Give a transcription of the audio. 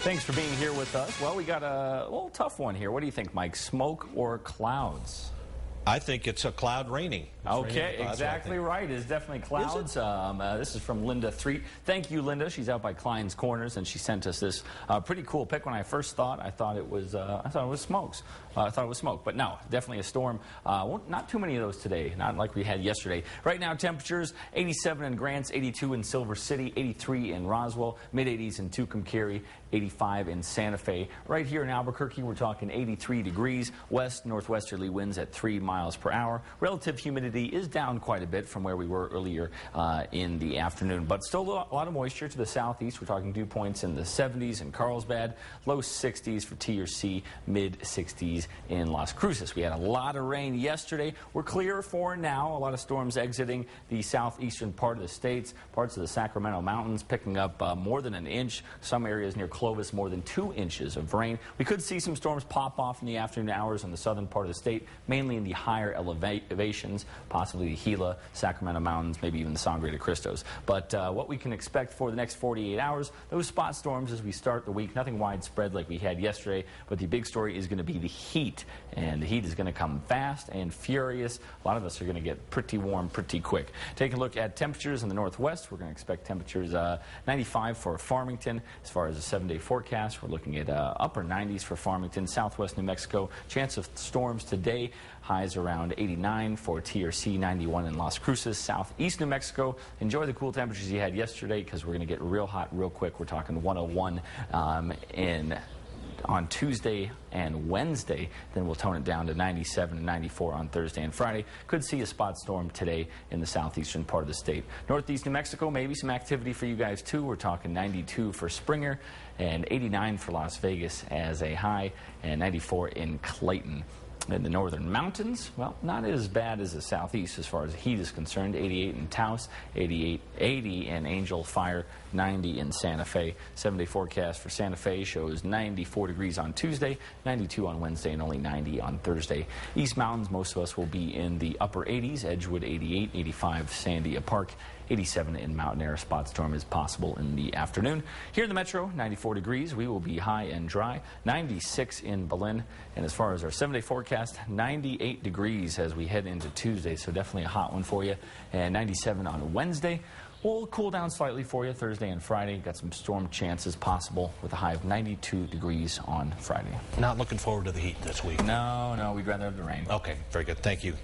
Thanks for being here with us. Well, we got a little tough one here. What do you think, Mike? Smoke or clouds? I think it's a cloud raining. Okay, exactly right. It's definitely clouds. This is from Linda 3. Thank you, Linda. She's out by Klein's Corners, and she sent us this pretty cool pic. When I first thought, I thought it was smokes. I thought it was smoke, but no, definitely a storm. Not too many of those today, not like we had yesterday. Right now, temperatures 87 in Grants, 82 in Silver City, 83 in Roswell, mid-80s in Tucumcari, 85 in Santa Fe. Right here in Albuquerque, we're talking 83 degrees, west-northwesterly winds at 3 miles per hour. Relative humidity is down quite a bit from where we were earlier in the afternoon, but still a lot of moisture to the southeast. We're talking dew points in the 70s in Carlsbad, low 60s for T or C, mid-60s in Las Cruces. We had a lot of rain yesterday. We're clear for now. A lot of storms exiting the southeastern part of the states, parts of the Sacramento Mountains picking up more than an inch. Some areas near Clovis, more than 2 inches of rain. We could see some storms pop off in the afternoon hours in the southern part of the state, mainly in the higher elevations, possibly the Gila, Sacramento Mountains, maybe even the Sangre de Cristos. But what we can expect for the next 48 hours, those spot storms as we start the week, nothing widespread like we had yesterday, but the big story is going to be the heat. And the heat is going to come fast and furious. A lot of us are going to get pretty warm pretty quick. Take a look at temperatures in the northwest. We're going to expect temperatures 95 for Farmington. As far as the 7-day forecast, we're looking at upper 90s for Farmington, southwest New Mexico. Chance of storms today, highs around 89 for TRC, 91 in Las Cruces, southeast New Mexico. Enjoy the cool temperatures you had yesterday because we're going to get real hot real quick. We're talking 101 on Tuesday and Wednesday. Then we'll tone it down to 97 and 94 on Thursday and Friday. Could see a spot storm today in the southeastern part of the state. Northeast New Mexico, maybe some activity for you guys too. We're talking 92 for Springer and 89 for Las Vegas as a high, and 94 in Clayton. In the northern mountains, well, not as bad as the southeast as far as heat is concerned. 88 in Taos, 80 in Angel Fire, 90 in Santa Fe. 7-day forecast for Santa Fe shows 94 degrees on Tuesday, 92 on Wednesday, and only 90 on Thursday. East Mountains, most of us will be in the upper 80s. Edgewood 88, 85 Sandia Park, 87 in Mountain Air. Spot storm is possible in the afternoon. Here in the metro, 94 degrees. We will be high and dry. 96 in Berlin. And as far as our 7-day forecast, 98 degrees as we head into Tuesday. So definitely a hot one for you. And 97 on Wednesday. We'll cool down slightly for you Thursday and Friday. Got some storm chances possible with a high of 92 degrees on Friday. Not looking forward to the heat this week. No, we'd rather have the rain. Okay, very good. Thank you.